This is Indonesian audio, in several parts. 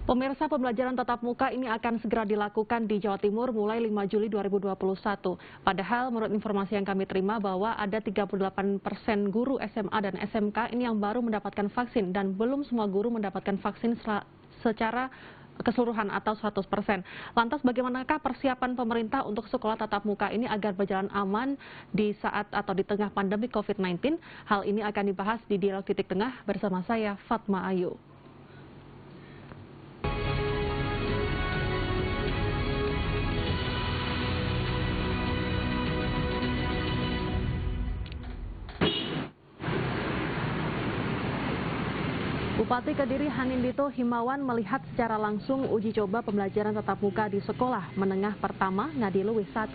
Pemirsa, pembelajaran tatap muka ini akan segera dilakukan di Jawa Timur mulai 5 Juli 2021. Padahal menurut informasi yang kami terima bahwa ada 38% guru SMA dan SMK ini yang baru mendapatkan vaksin dan belum semua guru mendapatkan vaksin secara keseluruhan atau 100%. Lantas bagaimanakah persiapan pemerintah untuk sekolah tatap muka ini agar berjalan aman di saat atau di tengah pandemi COVID-19? Hal ini akan dibahas di Dialog Titik Tengah bersama saya, Fatma Ayu. Bupati Kediri Hanindito Himawan melihat secara langsung uji coba pembelajaran tatap muka di sekolah menengah pertama Ngadiluwih 1.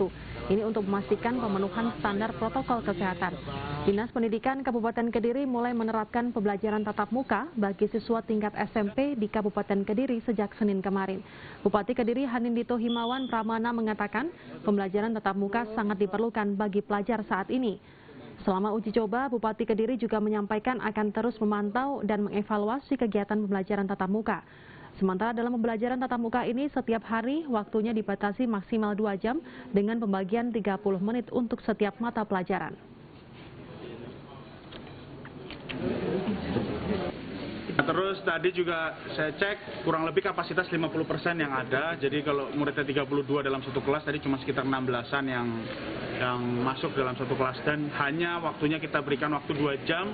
Ini untuk memastikan pemenuhan standar protokol kesehatan. Dinas Pendidikan Kabupaten Kediri mulai menerapkan pembelajaran tatap muka bagi siswa tingkat SMP di Kabupaten Kediri sejak Senin kemarin. Bupati Kediri Hanindito Himawan Pramana mengatakan pembelajaran tatap muka sangat diperlukan bagi pelajar saat ini. Selama uji coba, Bupati Kediri juga menyampaikan akan terus memantau dan mengevaluasi kegiatan pembelajaran tatap muka. Sementara dalam pembelajaran tatap muka ini, setiap hari waktunya dibatasi maksimal 2 jam dengan pembagian 30 menit untuk setiap mata pelajaran. Terus tadi juga saya cek kurang lebih kapasitas 50% yang ada. Jadi kalau muridnya 32 dalam satu kelas, tadi cuma sekitar 16-an yang masuk dalam satu kelas. Dan hanya waktunya kita berikan waktu 2 jam.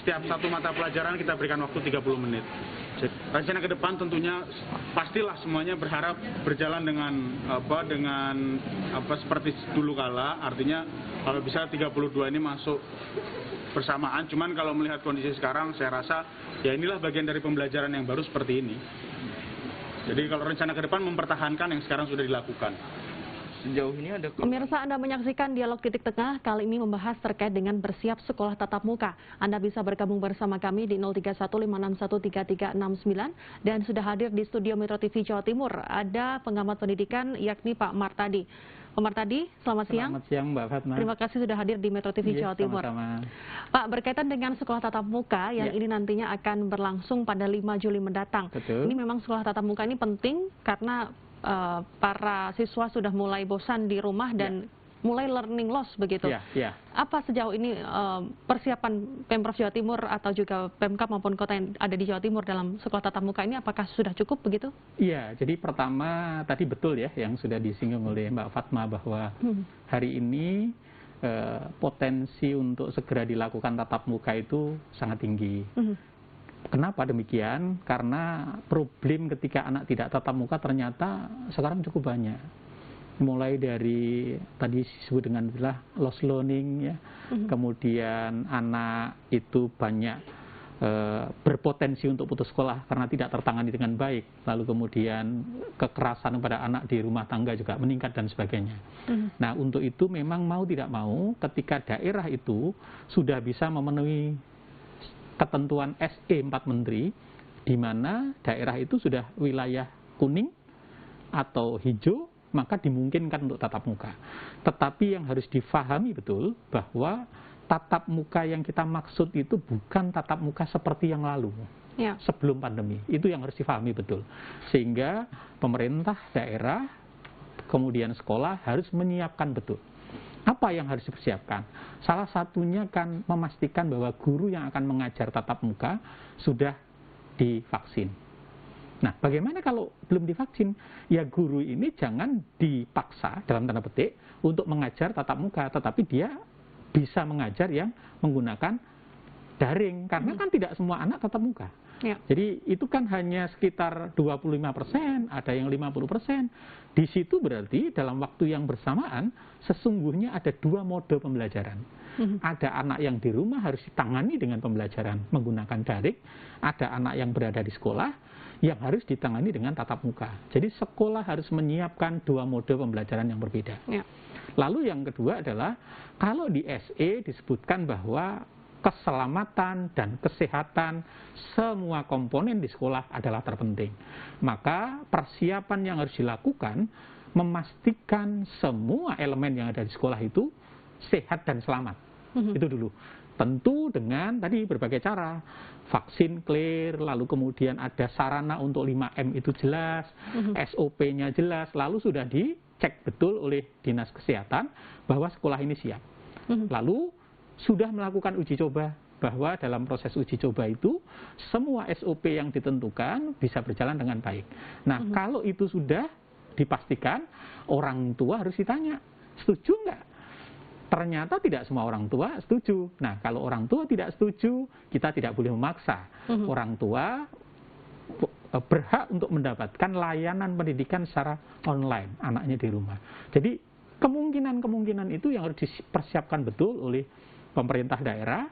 Setiap satu mata pelajaran kita berikan waktu 30 menit. Jadi, rencana ke depan tentunya pastilah semuanya berharap berjalan dengan seperti dulu kala. Artinya kalau bisa 32 ini masuk bersamaan, cuman kalau melihat kondisi sekarang saya rasa ya inilah bagian dari pembelajaran yang baru seperti ini. Jadi kalau rencana ke depan mempertahankan yang sekarang sudah dilakukan. Sejauh ini ada... Pemirsa, Anda menyaksikan Dialog Titik Tengah, kali ini membahas terkait dengan bersiap sekolah tatap muka. Anda bisa bergabung bersama kami di 0315613369 dan sudah hadir di studio Metro TV Jawa Timur. Ada pengamat pendidikan yakni Pak Martadi. Pak Martadi, selamat siang. Selamat siang Mbak Fatma. Terima kasih sudah hadir di Metro TV Jawa Timur. Sama-sama. Pak, berkaitan dengan sekolah tatap muka yang ini nantinya akan berlangsung pada 5 Juli mendatang. Betul. Ini memang sekolah tatap muka ini penting karena para siswa sudah mulai bosan di rumah dan mulai learning loss begitu. Apa sejauh ini persiapan Pemprov Jawa Timur atau juga Pemkab maupun kota yang ada di Jawa Timur dalam sekolah tatap muka ini, apakah sudah cukup begitu? Iya, jadi pertama tadi betul ya yang sudah disinggung oleh Mbak Fatma bahwa hari ini potensi untuk segera dilakukan tatap muka itu sangat tinggi. Kenapa demikian? Karena problem ketika anak tidak tatap muka ternyata sekarang cukup banyak. Mulai dari tadi disebut dengan lost learning ya, kemudian anak itu banyak berpotensi untuk putus sekolah karena tidak tertangani dengan baik, lalu kemudian kekerasan pada anak di rumah tangga juga meningkat dan sebagainya. Nah, untuk itu memang mau tidak mau ketika daerah itu sudah bisa memenuhi ketentuan SE 4 Menteri, di mana daerah itu sudah wilayah kuning atau hijau, maka dimungkinkan untuk tatap muka. Tetapi yang harus difahami betul bahwa tatap muka yang kita maksud itu bukan tatap muka seperti yang lalu, sebelum pandemi. Itu yang harus difahami betul. Sehingga pemerintah daerah, kemudian sekolah harus menyiapkan betul. Apa yang harus dipersiapkan? Salah satunya kan memastikan bahwa guru yang akan mengajar tatap muka sudah divaksin. Nah, bagaimana kalau belum divaksin? Ya guru ini jangan dipaksa dalam tanda petik untuk mengajar tatap muka, tetapi dia bisa mengajar yang menggunakan daring, karena kan tidak semua anak tatap muka. Jadi itu kan hanya sekitar 25%, ada yang 50%. Di situ berarti dalam waktu yang bersamaan sesungguhnya ada 2 mode pembelajaran. Ada anak yang di rumah harus ditangani dengan pembelajaran menggunakan daring, ada anak yang berada di sekolah yang harus ditangani dengan tatap muka. Jadi sekolah harus menyiapkan 2 mode pembelajaran yang berbeda. Lalu yang kedua adalah kalau di SE disebutkan bahwa keselamatan dan kesehatan semua komponen di sekolah adalah terpenting. Maka persiapan yang harus dilakukan memastikan semua elemen yang ada di sekolah itu sehat dan selamat. Itu dulu. tentu dengan tadi berbagai cara, vaksin clear, lalu kemudian ada sarana untuk 5M itu jelas, SOP-nya jelas, lalu sudah dicek betul oleh Dinas Kesehatan bahwa sekolah ini siap. Lalu sudah melakukan uji coba, bahwa dalam proses uji coba itu semua SOP yang ditentukan bisa berjalan dengan baik. Nah, kalau itu sudah dipastikan, orang tua harus ditanya, setuju nggak? Ternyata tidak semua orang tua setuju. Nah, kalau orang tua tidak setuju, kita tidak boleh memaksa. Orang tua berhak untuk mendapatkan layanan pendidikan secara online, anaknya di rumah. Jadi, kemungkinan-kemungkinan itu yang harus dipersiapkan betul oleh pemerintah daerah,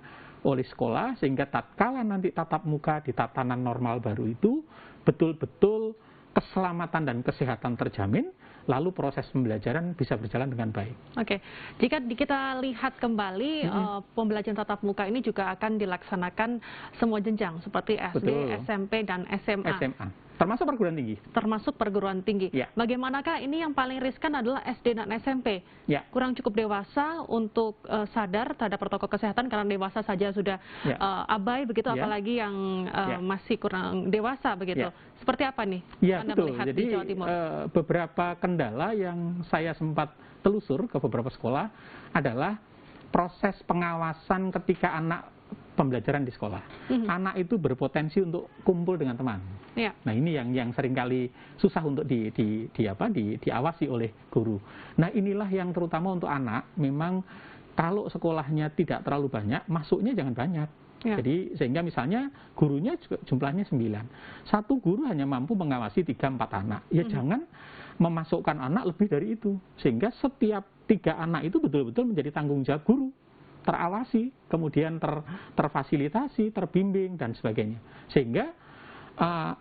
oleh sekolah, sehingga tatkala nanti tatap muka di tatanan normal baru itu betul-betul keselamatan dan kesehatan terjamin, lalu proses pembelajaran bisa berjalan dengan baik. Oke, jika kita lihat kembali pembelajaran tatap muka ini juga akan dilaksanakan semua jenjang seperti SD, SMP, dan SMA. Termasuk perguruan tinggi. Termasuk perguruan tinggi. Ya. Bagaimanakah ini yang paling riskan adalah SD dan SMP? Ya. Kurang cukup dewasa untuk sadar terhadap protokol kesehatan karena dewasa saja sudah abai begitu, apalagi yang masih kurang dewasa begitu. Seperti apa nih Anda betul. melihat Jadi, di Jawa Timur? Beberapa kendala yang saya sempat telusur ke beberapa sekolah adalah proses pengawasan ketika anak pembelajaran di sekolah. Anak itu berpotensi untuk kumpul dengan teman. Nah, ini yang seringkali susah untuk diawasi oleh guru. Nah, inilah yang terutama untuk anak, memang kalau sekolahnya tidak terlalu banyak, masuknya jangan banyak. Jadi sehingga misalnya gurunya juga jumlahnya 9. Satu guru hanya mampu mengawasi 3-4 anak. Ya jangan memasukkan anak lebih dari itu. Sehingga setiap 3 anak itu betul-betul menjadi tanggung jawab guru. Terawasi, kemudian terfasilitasi, terbimbing, dan sebagainya. Sehingga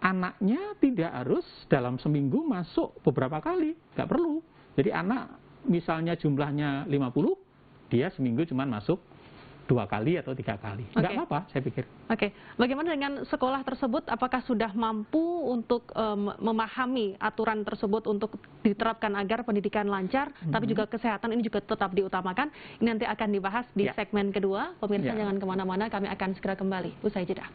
anaknya tidak harus dalam seminggu masuk beberapa kali, nggak perlu. Jadi anak misalnya jumlahnya 50, dia seminggu cuma masuk 2 kali atau 3 kali. Nggak apa-apa, saya pikir. Bagaimana dengan sekolah tersebut? Apakah sudah mampu untuk memahami aturan tersebut untuk diterapkan agar pendidikan lancar, tapi juga kesehatan ini juga tetap diutamakan? Ini nanti akan dibahas di segmen kedua. Pemirsa jangan kemana-mana, kami akan segera kembali. Usai jeda.